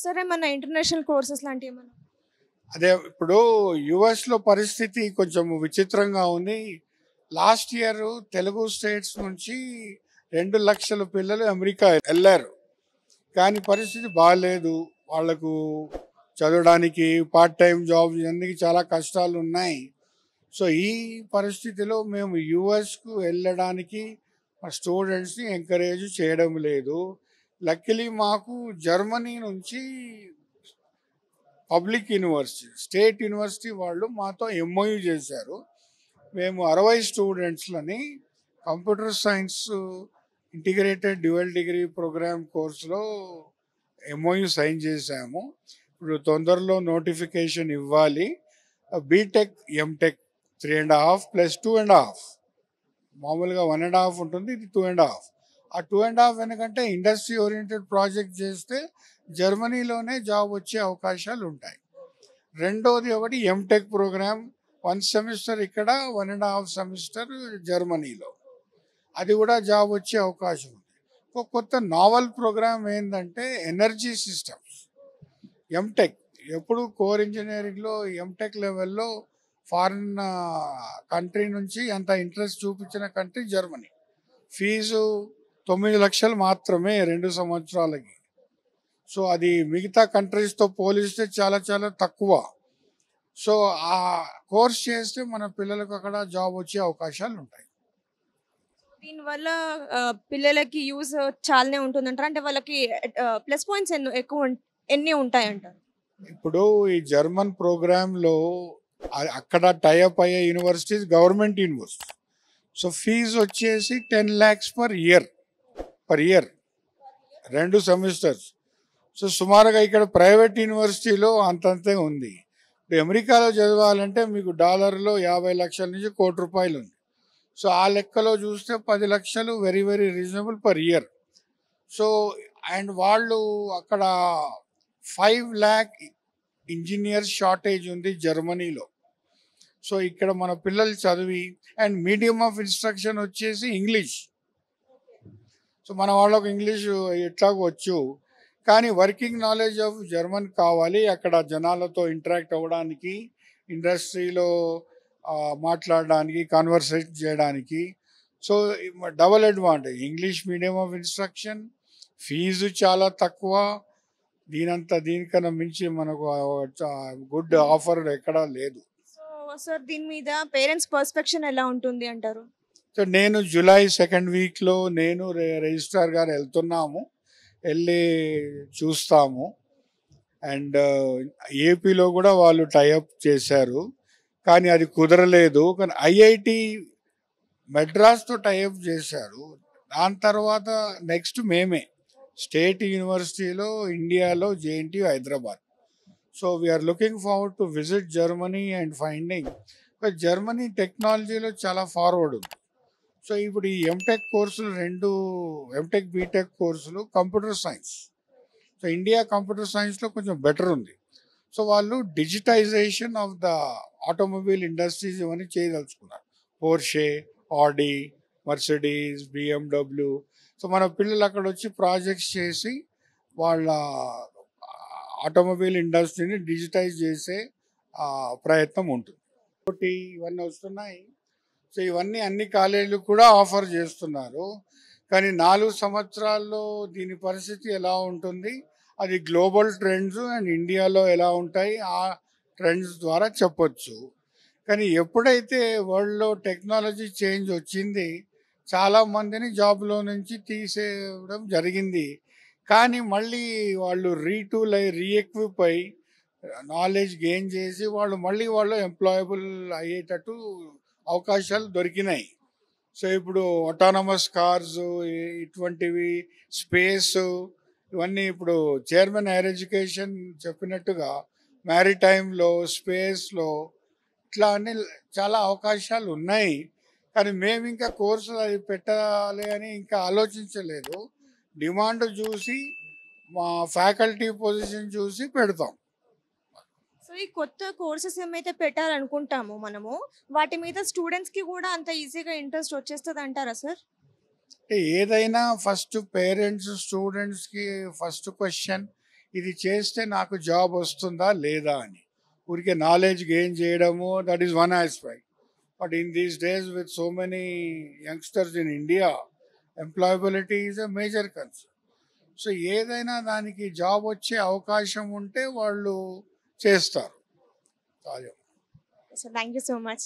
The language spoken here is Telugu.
సరే మన ఇంటర్నేషనల్ కోర్సెస్ లాంటివి ఏమన్నా? అదే ఇప్పుడు యుఎస్లో పరిస్థితి కొంచెం విచిత్రంగా ఉంది. లాస్ట్ ఇయర్ తెలుగు స్టేట్స్ నుంచి 2 లక్షల పిల్లలు అమెరికా వెళ్ళారు. కానీ పరిస్థితి బాగాలేదు. వాళ్ళకు చదవడానికి పార్ట్ టైం జాబ్స్ ఇవన్నీ చాలా కష్టాలు ఉన్నాయి. సో ఈ పరిస్థితిలో మేము యుఎస్కు వెళ్ళడానికి మా స్టూడెంట్స్ని ఎంకరేజ్ చేయడం లేదు. లక్కీలీ మాకు జర్మనీ నుంచి పబ్లిక్ యూనివర్సిటీ స్టేట్ యూనివర్సిటీ వాళ్ళు మాతో ఎంఓయూ చేశారు. మేము 60 స్టూడెంట్స్లని computer science integrated dual degree programme కోర్సులో ఎంఓయూ సైన్ చేశాము. ఇప్పుడు తొందరలో నోటిఫికేషన్ ఇవ్వాలి. బీటెక్ ఎంటెక్ 3.5 ప్లస్ 2.5, మామూలుగా 1.5 ఉంటుంది, ఇది 2.5. ఆ 2.5 ఎందుకంటే ఇండస్ట్రీ ఓరియంటెడ్ ప్రాజెక్ట్ చేస్తే జర్మనీలోనే జాబ్ వచ్చే అవకాశాలు ఉంటాయి. రెండోది ఒకటి ఎంటెక్ ప్రోగ్రామ్ 1 సెమిస్టర్ ఇక్కడ, 1.5 సెమిస్టర్ జర్మనీలో, అది కూడా జాబ్ వచ్చే అవకాశం ఉంది. ఒక కొత్త నావల్ ప్రోగ్రామ్ ఏంటంటే ఎనర్జీ సిస్టమ్స్ ఎంటెక్. ఎప్పుడు కోర్ ఇంజనీరింగ్లో ఎంటెక్ లెవెల్లో ఫారిన్ కంట్రీ నుంచి అంత ఇంట్రెస్ట్ చూపించిన కంట్రీ జర్మనీ. ఫీజు 9 లక్షలు మాత్రమే 2 సంవత్సరాలకి. సో అది మిగతా కంట్రీస్తో పోలిస్తే చాలా చాలా తక్కువ. సో ఆ కోర్స్ చేస్తే మన పిల్లలకు అక్కడ జాబ్ వచ్చే అవకాశాలు ఉంటాయి. దీనివల్ల పిల్లలకి యూజ్ చాలానే ఉంటుందంటారు. అంటే వాళ్ళకి ప్లస్ పాయింట్స్ ఎన్ని ఉంటాయంటారు? ఇప్పుడు ఈ జర్మన్ ప్రోగ్రాంలో అక్కడ టైఅప్ అయ్యే universities government university. So fees వచ్చేసి 10 lakhs per year 2 semesters. So సుమారుగా ఇక్కడ ప్రైవేట్ యూనివర్సిటీలో అంతంతే ఉంది. ఇప్పుడు అమెరికాలో చదవాలంటే మీకు డాలర్లో 50 లక్షల నుంచి ₹1,00,00,000 ఉంది. సో ఆ లెక్కలో చూస్తే 10 లక్షలు very very reasonable per year. So and వాళ్ళు అక్కడ 5 lakh ఇంజనీర్స్ షార్టేజ్ ఉంది జర్మనీలో. సో ఇక్కడ మన పిల్లలు చదివి అండ్ మీడియం ఆఫ్ ఇన్స్ట్రక్షన్ వచ్చేసి ఇంగ్లీష్. సో మన వాళ్ళకు ఇంగ్లీష్ ఎట్లాగో వచ్చు, కానీ వర్కింగ్ నాలెడ్జ్ ఆఫ్ జర్మన్ కావాలి. అక్కడ జనాలతో ఇంటరాక్ట్ అవ్వడానికి, ఇండస్ట్రీలో మాట్లాడడానికి, కాన్వర్సేట్ చేయడానికి. So double advantage English medium of instruction, fees చాలా తక్కువ. దీనికన్నా మించి మనకు గుడ్ ఆఫర్ ఎక్కడా లేదు. సో సార్ దీని మీద పేరెంట్స్ పర్స్పెక్షన్ ఎలా ఉంటుంది అంటారు? సో నేను జూలై 2nd వీక్లో నేను రిజిస్ట్రార్ గారు వెళ్తున్నాము, వెళ్ళి చూస్తాము. అండ్ ఏపీలో కూడా వాళ్ళు టైఅప్ చేశారు, కానీ అది కుదరలేదు. కానీ ఐఐటి మెడ్రాస్తో టైఅప్ చేశారు. దాని తర్వాత నెక్స్ట్ మేమే స్టేట్ యూనివర్సిటీలో ఇండియాలో JNTU Hyderabad. So we are looking forward to visit Germany and finding Germany టెక్నాలజీలో చాలా ఫార్వర్డ్ ఉంది. సో ఇప్పుడు ఈ ఎంటెక్ కోర్సులు 2 ఎంటెక్ బీటెక్ కోర్సులు computer science. So India computer సైన్స్లో కొంచెం బెటర్ ఉంది. సో వాళ్ళు digitization of the automobile industries ఇవన్నీ చేయదలుచుకున్నారు. పోర్షే, ఆడి, మర్సిడీస్, బిఎండబ్ల్యూ. సో మన పిల్లలు అక్కడ వచ్చి ప్రాజెక్ట్స్ చేసి వాళ్ళ ఆటోమొబైల్ ఇండస్ట్రీని డిజిటైజ్ చేసే ప్రయత్నం ఉంటుంది. ఒకటి ఇవన్నీ వస్తున్నాయి. సో ఇవన్నీ అన్ని కాలేజీలు కూడా ఆఫర్ చేస్తున్నారు. కానీ 4 సంవత్సరాల్లో దీని పరిస్థితి ఎలా ఉంటుంది, అది గ్లోబల్ ట్రెండ్స్ అండ్ ఇండియాలో ఎలా ఉంటాయి, ఆ ట్రెండ్స్ ద్వారా చెప్పొచ్చు. కానీ ఎప్పుడైతే వరల్డ్లో టెక్నాలజీ చేంజ్ వచ్చింది, చాలామందిని జాబ్లో నుంచి తీసేయడం జరిగింది. కానీ మళ్ళీ వాళ్ళు రీఎక్విప్ అయ్యి నాలెడ్జ్ గెయిన్ చేసి వాళ్ళు ఎంప్లాయబుల్ అయ్యేటట్టు అవకాశాలు దొరికినాయి. సో ఇప్పుడు ఆటోనమస్ కార్స్ ఇటువంటివి, స్పేస్, ఇవన్నీ ఇప్పుడు చైర్మన్ హైయర్ ఎడ్యుకేషన్ చెప్పినట్టుగా మ్యారిటైమ్లో, స్పేస్లో ఇట్లా అన్ని చాలా అవకాశాలు ఉన్నాయి. కానీ మేము ఇంకా కోర్సులు అది పెట్టాలి అని ఇంకా ఆలోచించలేదు. డిమాండ్ చూసి మా ఫ్యాకల్టీ పొజిషన్ చూసి పెడతాం. సో ఈ కొత్త కోర్సెస్ ఏమైతే పెట్టాలనుకుంటామో మనము, వాటి మీద స్టూడెంట్స్కి కూడా అంత ఈజీగా ఇంట్రెస్ట్ వచ్చేస్తుంది అంటారా సార్? ఏదైనా ఫస్ట్ పేరెంట్స్ స్టూడెంట్స్కి ఫస్ట్ క్వశ్చన్ ఇది చేస్తే నాకు జాబ్ వస్తుందా లేదా అని. ఊరికే నాలెడ్జ్ గెయిన్ చేయడము, that is one aspect. But in these days with so many youngsters in India, employability is a major concern. So ఏదైనా దానికి జాబ్ వచ్చే అవకాశం ఉంటే వాళ్ళు చేస్తారు. So thank you so much.